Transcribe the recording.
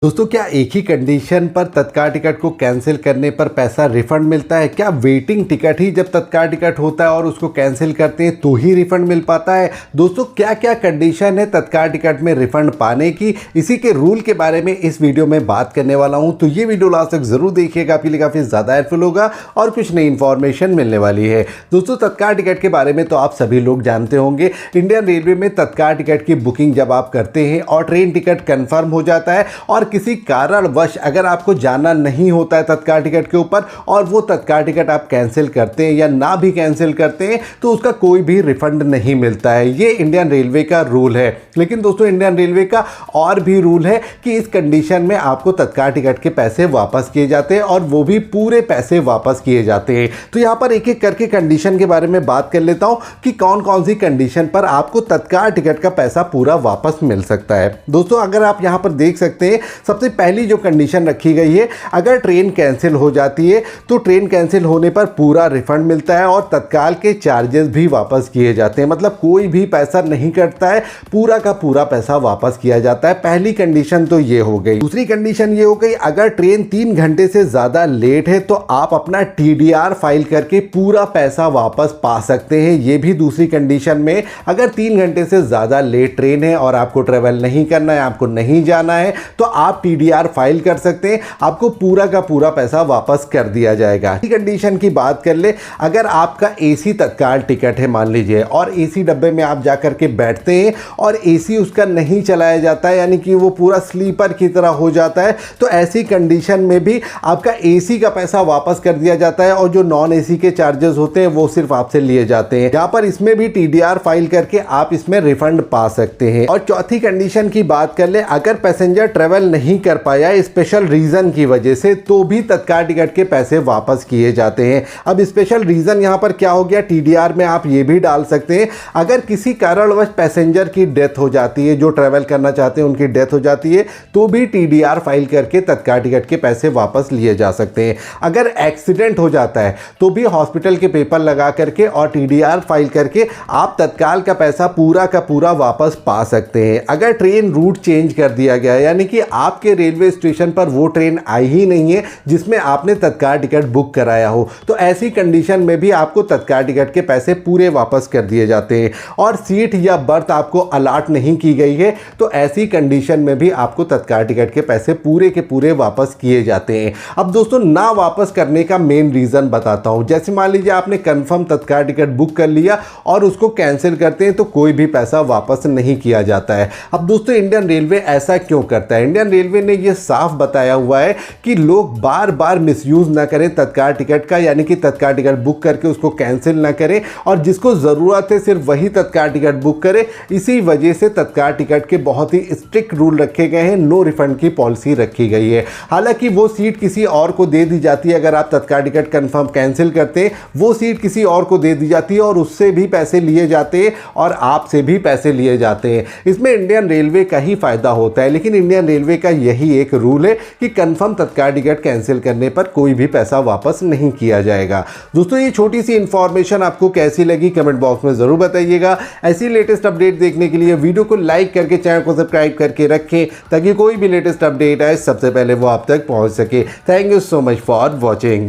दोस्तों, क्या एक ही कंडीशन पर तत्काल टिकट को कैंसिल करने पर पैसा रिफंड मिलता है? क्या वेटिंग टिकट ही जब तत्काल टिकट होता है और उसको कैंसिल करते हैं तो ही रिफंड मिल पाता है? दोस्तों, क्या क्या कंडीशन है तत्काल टिकट में रिफंड पाने की, इसी के रूल के बारे में इस वीडियो में बात करने वाला हूं। तो ये वीडियो लास्ट तक जरूर देखिएगा, आपके लिए काफ़ी ज़्यादा हेल्पफुल होगा और कुछ नई इन्फॉर्मेशन मिलने वाली है। दोस्तों, तत्काल टिकट के बारे में तो आप सभी लोग जानते होंगे। इंडियन रेलवे में तत्काल टिकट की बुकिंग जब आप करते हैं और ट्रेन टिकट कन्फर्म हो जाता है और किसी कारणवश अगर आपको जाना नहीं होता है तत्काल टिकट के ऊपर और वो तत्काल टिकट आप कैंसिल करते हैं या ना भी कैंसिल करते हैं तो उसका कोई भी रिफंड नहीं मिलता है। ये इंडियन रेलवे का रूल है। लेकिन दोस्तों, इंडियन रेलवे का और भी रूल है कि इस कंडीशन में आपको तत्काल टिकट के पैसे वापस किए जाते हैं और वो भी पूरे पैसे वापस किए जाते हैं। तो यहां पर एक एक करके कंडीशन के बारे में बात कर लेता हूं कि कौन कौन सी कंडीशन पर आपको तत्काल टिकट का पैसा पूरा वापस मिल सकता है। दोस्तों, अगर आप यहां पर देख सकते हैं, सबसे पहली जो कंडीशन रखी गई है, अगर ट्रेन कैंसिल हो जाती है तो ट्रेन कैंसिल होने पर पूरा रिफंड मिलता है और तत्काल के चार्जेस भी वापस किए जाते हैं। मतलब कोई भी पैसा नहीं कटता है, पूरा का पूरा पैसा वापस किया जाता है। पहली कंडीशन तो ये हो गई। दूसरी कंडीशन ये हो गई, अगर ट्रेन 3 घंटे से ज्यादा लेट है तो आप अपना TDR फाइल करके पूरा पैसा वापस पा सकते हैं। ये भी दूसरी कंडीशन में, अगर 3 घंटे से ज्यादा लेट ट्रेन है और आपको ट्रेवल नहीं करना है, आपको नहीं जाना है, तो आप TDR फाइल कर सकते हैं, आपको पूरा का पूरा पैसा वापस कर दिया जाएगा। कंडीशन की बात कर ले, अगर आपका AC तत्काल टिकट है मान लीजिए और AC डब्बे में आप जाकर के बैठते हैं और AC उसका नहीं चलाया जाता है, यानी कि वो पूरा स्लीपर की तरह हो जाता है, तो ऐसी कंडीशन में भी आपका AC का पैसा वापस कर दिया जाता है और जो नॉन AC के चार्जेस होते हैं वो सिर्फ आपसे लिए जाते हैं। यहाँ पर इसमें भी TDR फाइल करके आप इसमें रिफंड पा सकते हैं। और चौथी कंडीशन की बात कर ले, अगर पैसेंजर ट्रेवल नहीं कर पाया स्पेशल रीजन की वजह से तो भी तत्काल टिकट के पैसे वापस किए जाते हैं। अब स्पेशल रीजन यहां पर क्या हो गया, TDR में आप ये भी डाल सकते हैं, अगर किसी कारणवश पैसेंजर की डेथ हो जाती है, जो ट्रेवल करना चाहते हैं उनकी डेथ हो जाती है, तो भी TDR फाइल करके तत्काल टिकट के पैसे वापस लिए जा सकते हैं। अगर एक्सीडेंट हो जाता है तो भी हॉस्पिटल के पेपर लगा करके और TDR फाइल करके आप तत्काल का पैसा पूरा का पूरा वापस पा सकते हैं। अगर ट्रेन रूट चेंज कर दिया गया, यानी कि आपके रेलवे स्टेशन पर वो ट्रेन आई ही नहीं है जिसमें आपने तत्काल टिकट बुक कराया हो, तो ऐसी कंडीशन में भी आपको तत्काल टिकट के पैसे पूरे वापस कर दिए जाते हैं। और सीट या बर्थ आपको अलॉट नहीं की गई है तो ऐसी कंडीशन में भी आपको तत्काल टिकट के पैसे पूरे के पूरे वापस किए जाते हैं। अब दोस्तों, ना वापस करने का मेन रीजन बताता हूं। जैसे मान लीजिए आपने कंफर्म तत्काल टिकट बुक कर लिया और उसको कैंसिल करते हैं तो कोई भी पैसा वापस नहीं किया जाता है। अब दोस्तों, इंडियन रेलवे ऐसा क्यों करता है? इंडियन रेलवे ने यह साफ बताया हुआ है कि लोग बार बार मिसयूज ना करें तत्काल टिकट का, यानी कि तत्काल टिकट बुक करके उसको कैंसिल ना करें और जिसको ज़रूरत है सिर्फ वही तत्काल टिकट बुक करे। इसी वजह से तत्काल टिकट के बहुत ही स्ट्रिक्ट रूल रखे गए हैं, नो रिफंड की पॉलिसी रखी गई है। हालांकि वो सीट किसी और को दे दी जाती है, अगर आप तत्काल टिकट कंफर्म कैंसिल करते हैं वो सीट किसी और को दे दी जाती है और उससे भी पैसे लिए जाते हैं और आपसे भी पैसे लिए जाते हैं। इसमें इंडियन रेलवे का ही फायदा होता है। लेकिन इंडियन रेलवे का यही एक रूल है कि कंफर्म तत्काल टिकट कैंसिल करने पर कोई भी पैसा वापस नहीं किया जाएगा। दोस्तों, ये छोटी सी इंफॉर्मेशन आपको कैसी लगी कमेंट बॉक्स में जरूर बताइएगा। ऐसी लेटेस्ट अपडेट देखने के लिए वीडियो को लाइक करके चैनल को सब्सक्राइब करके रखें ताकि कोई भी लेटेस्ट अपडेट आए सबसे पहले वो आप तक पहुंच सके। Thank you so much for watching.